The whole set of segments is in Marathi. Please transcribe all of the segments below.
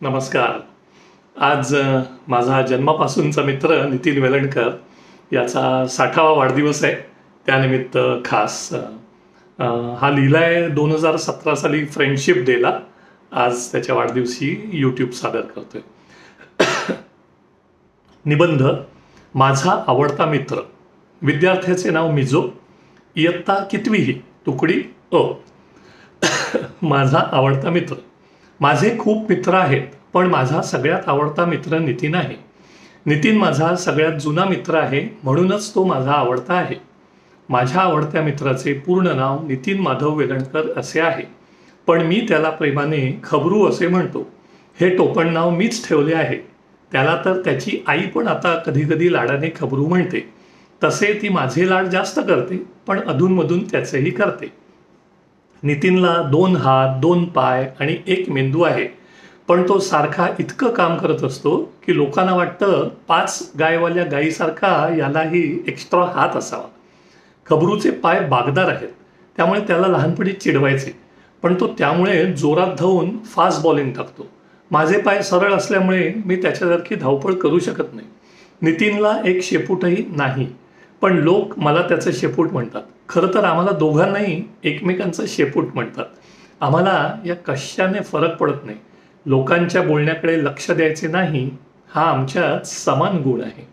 नमस्कार. आज माझा जन्मापासूनचा मित्र नितीन वेलणकर याचा 60वा वाढदिवस आहे. त्यानिमित्त खास हा लिहिलाय 2017 साली फ्रेंडशिप डेला. आज त्याच्या वाढदिवशी यूट्यूब सादर करतोय. निबंध. माझा आवडता मित्र. विद्यार्थ्याचे नाव मिजो. इयत्ता कितवीही. तुकडी अ. माझा आवडता मित्र. माझे खूप मित्र आहेत, पण माझा सगळ्यात आवडता मित्र नितीन आहे. नितीन माझा सगळ्यात जुना मित्र आहे, म्हणूनच तो माझा आवडता आहे. माझ्या आवडत्या मित्राचे पूर्ण नाव नितीन माधव वेलणकर असे आहे, पण मी त्याला प्रेमाने खबरू असे म्हणतो. हे टोपण नाव मीच ठेवले आहे. त्याला तर त्याची आई पण आता कधी कधी लाडाने खबरू म्हणते. तसे ती माझे लाड जास्त करते, पण अधूनमधून त्याचेही करते. नितीनला 2 हात, 2 पाय आणि 1 मेंदू आहे, पण तो सारखा इतकं काम करत असतो की लोकांना वाटतं 5 गायवाल्या गायीसारखा यालाही एक्स्ट्रा हात असावा. खबरूचे पाय बागदार आहेत, त्यामुळे त्याला लहानपणी चिडवायचे, पण तो त्यामुळे जोरात धावून फास्ट बॉलिंग टाकतो. माझे पाय सरळ असल्यामुळे मी त्याच्यासारखी धावपळ करू शकत नाही. नितीनला एक शेपूटही नाही, पण लोक मला त्याचं शेपूट म्हणतात. खरं तर आम्हाला दोघांनाही एकमेकांचं शेपूट म्हणतात. आम्हाला या कशाने फरक पडत नाही. लोकांच्या बोलण्याकडे लक्ष द्यायचे नाही, हा आमच्यात समान गुण आहे.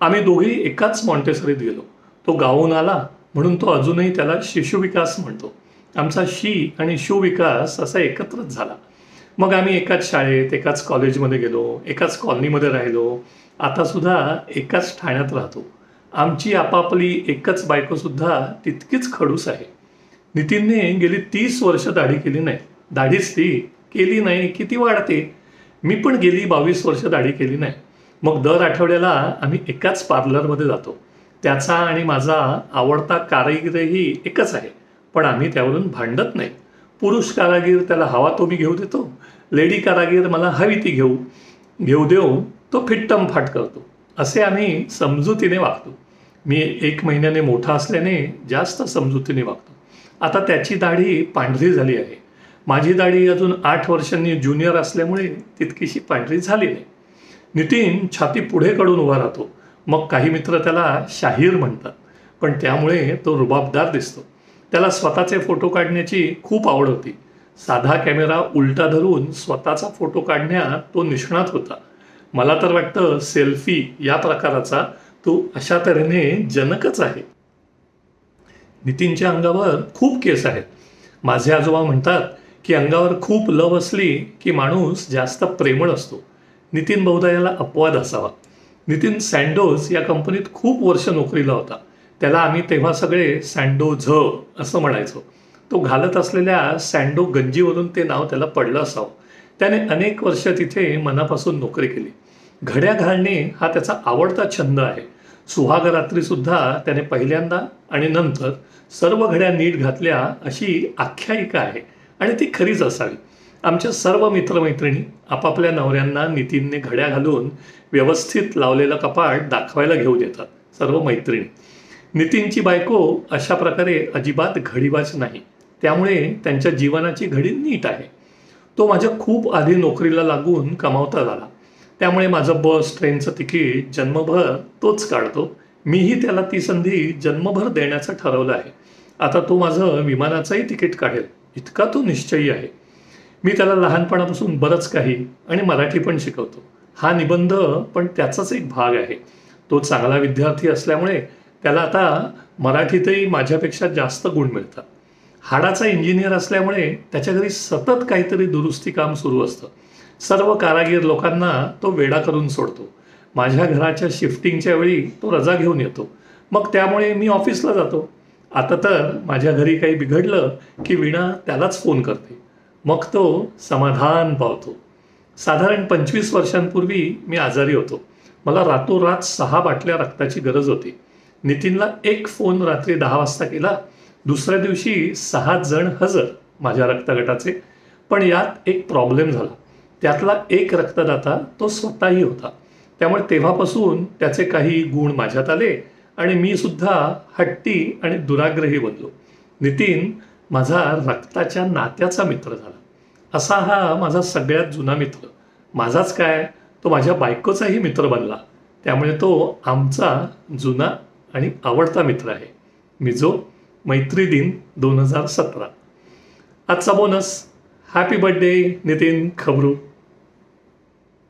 आम्ही दोघेही एकाच मॉन्टेसरीत गेलो. तो गावाहून आला म्हणून तो अजूनही त्याला शिशुविकास म्हणतो. आमचा शी आणि शुविकास असा एकत्रच झाला. मग आम्ही एकाच शाळेत, एकाच कॉलेजमध्ये गेलो, एकाच कॉलनीमध्ये राहिलो. आता सुद्धा एकाच ठाण्यात राहतो. आमची आपापली एकच बायकोसुद्धा तितकीच खडूस आहे. नितीनने गेली 30 वर्ष दाढी केली नाही. दाढीच ती केली नाही की ती वाढते. मी पण गेली 22 वर्ष दाढी केली नाही. मग दर आठवड्याला आम्ही एकाच पार्लरमध्ये जातो. त्याचा आणि माझा आवडता कारागीरही एकच आहे, पण आम्ही त्यावरून भांडत नाही. पुरुष कारागीर त्याला हवा तो मी घेऊ देतो. लेडी कारागीर मला हवी ती घेऊ देऊ तो फिट्टम फाट करतो. असे आम्ही समजुतीने वागतो. मी 1 महिन्याने मोठा असल्याने जास्त समजुतीने वागतो. आता त्याची दाढी पांढरी झाली आहे. माझी दाढी अजून 8 वर्षांनी ज्युनियर असल्यामुळे तितकीशी पांढरी झाली नाही. नितीन छाती पुढे काढून उभा राहतो. मग काही मित्र त्याला शाहीर म्हणतात, पण त्यामुळे तो रुबाबदार दिसतो. त्याला स्वतःचे फोटो काढण्याची खूप आवड होती. साधा कॅमेरा उलटा धरून स्वतःचा फोटो काढण्यात तो निष्णात होता. मला तर वाटतं सेल्फी या प्रकाराचा तो अशा तऱ्हेने जनकच आहे. नितीनच्या अंगावर खूप केस आहेत. माझे आजोबा म्हणतात की अंगावर खूप लव असली की माणूस जास्त प्रेमळ असतो. नितीन बहुधा याला अपवाद असावा. नितीन सँडोज या कंपनीत खूप वर्ष नोकरीला होता. त्याला आम्ही तेव्हा सगळे सँडोझ असं म्हणायचो. तो घालत असलेल्या सँडो गंजीवरून ते नाव त्याला पडलं असावं. त्याने अनेक वर्ष तिथे मनापासून नोकरी केली. घड्या घालणे हा त्याचा आवडता छंद आहे. सुहागरात्रीसुद्धा त्याने पहिल्यांदा आणि नंतर सर्व घड्या नीट घातल्या अशी आख्यायिका आहे, आणि ती खरीच असावी. आमच्या सर्व मित्रमैत्रिणी आपापल्या नवऱ्यांना नितीनने घड्या घालून व्यवस्थित लावलेलं कपाट दाखवायला घेऊ देतात. सर्व मैत्रिणी. नितीनची बायको अशा प्रकारे अजिबात घडीबाज नाही, त्यामुळे त्यांच्या जीवनाची घडी नीट आहे. तो माझ्या खूप आधी नोकरीला लागून कमावता झाला, त्यामुळे माझं बस ट्रेनचं तिकीट जन्मभर तोच काढतो. मीही त्याला ती संधी जन्मभर देण्याचं ठरवलं आहे. आता तो माझं विमानाचंही तिकीट काढेल, इतका तो निश्चयी आहे. मी त्याला लहानपणापासून बरंच काही आणि मराठी पण शिकवतो. हा निबंध पण त्याचाच एक भाग आहे. तो चांगला विद्यार्थी असल्यामुळे त्याला आता मराठीतही माझ्यापेक्षा जास्त गुण मिळतात. हाडाचा इंजिनियर असल्यामुळे त्याच्या घरी सतत काहीतरी दुरुस्ती काम सुरू असतं. सर्व कारागीर लोकांना तो वेडा करून सोडतो. माझ्या घराच्या शिफ्टिंगच्या वेळी तो रजा घेऊन येतो. मग त्यामुळे मी ऑफिसला जातो. आता तर माझ्या घरी काही बिघडलं की वीणा त्यालाच फोन करते. मग तो समाधान पावतो. साधारण 25 वर्षांपूर्वी मी आजारी होतो. मला रातोरात 6 बाटल्या रक्ताची गरज होती. नितीनला एक फोन रात्री 10 वाजता केला. दुसऱ्या दिवशी 6 जण हजर माझ्या रक्तगटाचे. पण यात एक प्रॉब्लेम झाला. त्यातला एक रक्तदाता तो स्वतःही होता. त्यामुळे तेव्हापासून त्याचे काही गुण माझ्यात आले आणि मी सुद्धा हट्टी आणि दुराग्रही बनलो. नितीन माझा रक्ताच्या नात्याचा मित्र झाला. असा हा माझा सगळ्यात जुना मित्र. माझाच काय, तो माझ्या बायकोचाही मित्र बनला. त्यामुळे तो आमचा जुना आणि आवडता मित्र आहे. मिझो मैत्री दिन 2017. आजचा बोनस. Happy birthday Nitin खबरू.